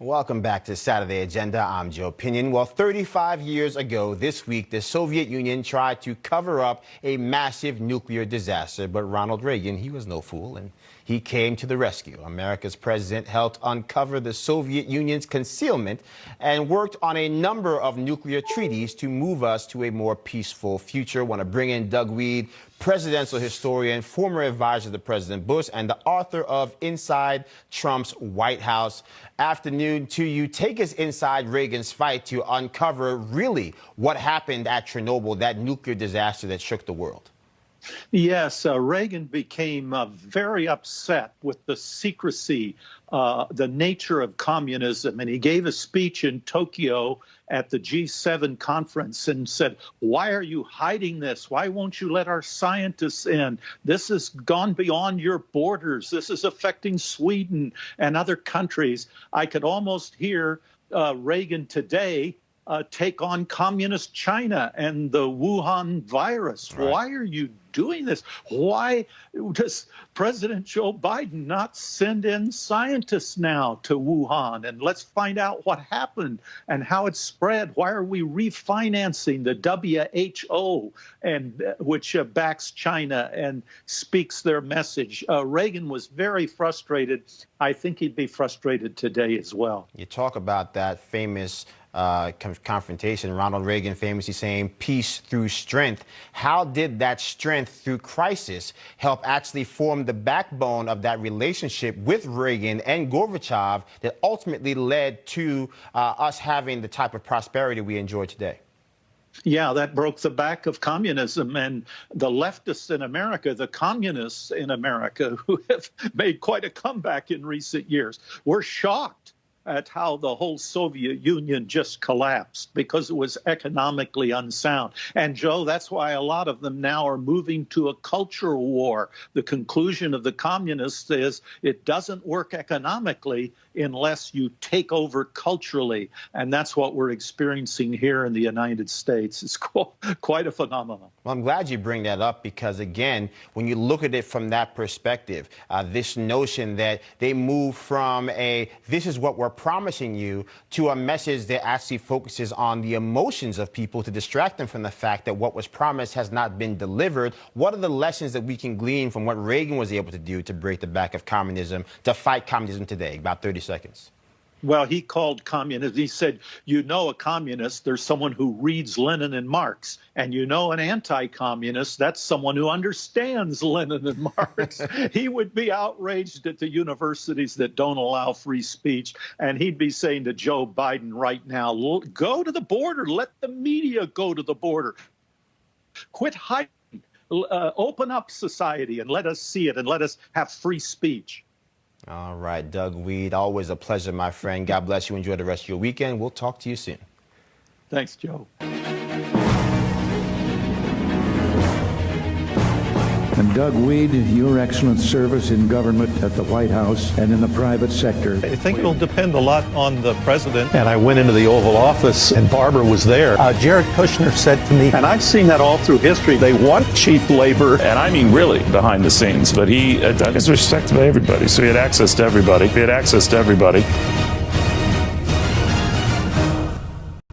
Welcome back to Saturday Agenda. I'm Joe Pinion. Well, 35 years ago this week, the Soviet Union tried to cover up a massive nuclear disaster. But Ronald Reagan, he was no fool, and he came to the rescue. America's president helped uncover the Soviet Union's concealment and worked on a number of nuclear treaties to move us to a more peaceful future. I want to bring in Doug Weed, presidential historian, former advisor to President Bush, and the author of Inside Trump's White House. Afternoon to you. Take us inside Reagan's fight to uncover really what happened at Chernobyl, that nuclear disaster that shook the world. Yes, Reagan became very upset with the secrecy, the nature of communism, and he gave a speech in Tokyo at the G7 conference and said, "Why are you hiding this? Why won't you let our scientists in? This has gone beyond your borders. This is affecting Sweden and other countries." I could almost hear Reagan today take on communist China and the Wuhan virus. Right. Why are you doing this? Why does President Joe Biden not send in scientists now to Wuhan and let's find out what happened and how it spread? Why are we refinancing the WHO, and which backs China and speaks their message? Reagan was very frustrated. I think he'd be frustrated today as well. You talk about that famous confrontation, Ronald Reagan famously saying peace through strength. How did that strength through crisis help actually form the backbone of that relationship with Reagan and Gorbachev that ultimately led to us having the type of prosperity we enjoy today? Yeah, that broke the back of communism, and the leftists in America, the communists in America, who have made quite a comeback in recent years, were shocked at how the whole Soviet Union just collapsed because it was economically unsound. And Joe, that's why a lot of them now are moving to a cultural war. The conclusion of the communists is it doesn't work economically unless you take over culturally. And that's what we're experiencing here in the United States. It's quite a phenomenon. Well, I'm glad you bring that up because, again, when you look at it from that perspective, this notion that they move from this is what we're promising you to a message that actually focuses on the emotions of people to distract them from the fact that what was promised has not been delivered. What are the lessons that we can glean from what Reagan was able to do to break the back of communism, to fight communism today? About 30 seconds. Well, he called communism, he said, you know, a communist, there's someone who reads Lenin and Marx. And you know, an anti-communist, that's someone who understands Lenin and Marx. He would be outraged at the universities that don't allow free speech. And he'd be saying to Joe Biden right now, go to the border, let the media go to the border. Quit hiding, open up society and let us see it and let us have free speech. All right, Doug Weed, always a pleasure, my friend. God bless you. Enjoy the rest of your weekend. We'll talk to you soon. Thanks, Joe. And Doug Weed, your excellent service in government at the White House and in the private sector. I think it'll depend a lot on the president. And I went into the Oval Office and Barbara was there. Jared Kushner said to me, and I've seen that all through history, they want cheap labor. And I mean really behind the scenes, but he is respected by everybody. So he had access to everybody.